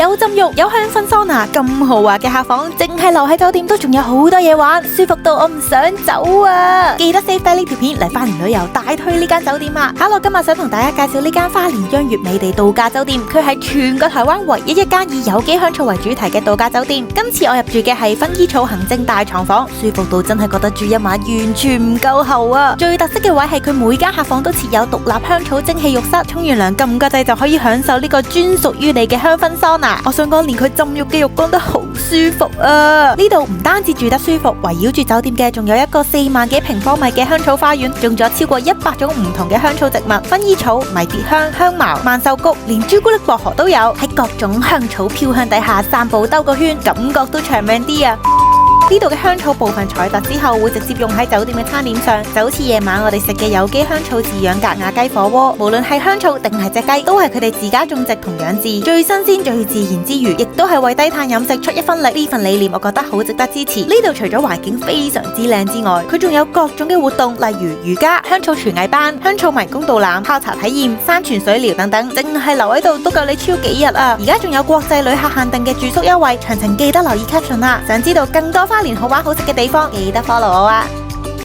有浸浴，有香薰桑拿，咁豪華嘅客房，淨係留喺酒店都仲有好多嘢玩，舒服到我唔想走啊！記得 save 低呢條片嚟花蓮旅遊大推呢間酒店啊！哈囉，今日想同大家介紹呢間花蓮央悅美地度假酒店，佢係全個台灣唯一一間以有機香草為主題嘅度假酒店。今次我入住嘅係薰衣草行政大床房，舒服到真係覺得住一晚完全唔夠喉啊！最特色嘅位係佢每間客房都設有獨立香草蒸汽浴室，沖完涼撳個掣就可以享受呢個專屬於你嘅香薰桑拿。我想講，連佢浸浴嘅浴缸都好舒服啊！呢度唔單止住得舒服，圍繞住酒店嘅仲有一個4萬幾平方米嘅香草花園，種咗超過100種唔同嘅香草植物，薰衣草、迷迭香、香茅、萬壽菊，連朱古力薄荷都有，喺各種香草飄香底下散步兜個圈，感覺都長命啲啊！呢度嘅香草部分採摘之後會直接用喺酒店嘅餐點上，就好似夜晚我哋食嘅有機香草飼養格雅雞火鍋，無論係香草定係隻雞，都係佢哋自家種植同養殖，最新鮮最自然之餘，亦都係為低碳飲食出一分力。呢份理念我覺得好值得支持。呢度除咗環境非常之靚之外，佢仲有各種嘅活動，例如瑜伽、香草廚藝班、香草迷宮導覽、泡茶體驗、山泉水療等等，淨係留喺度都夠你超幾日啊！而家仲有國際旅客限定嘅住宿優惠，詳情記得留意 caption 啦。想知道更多花蓮好玩好食嘅地方，記得 follow 我啊！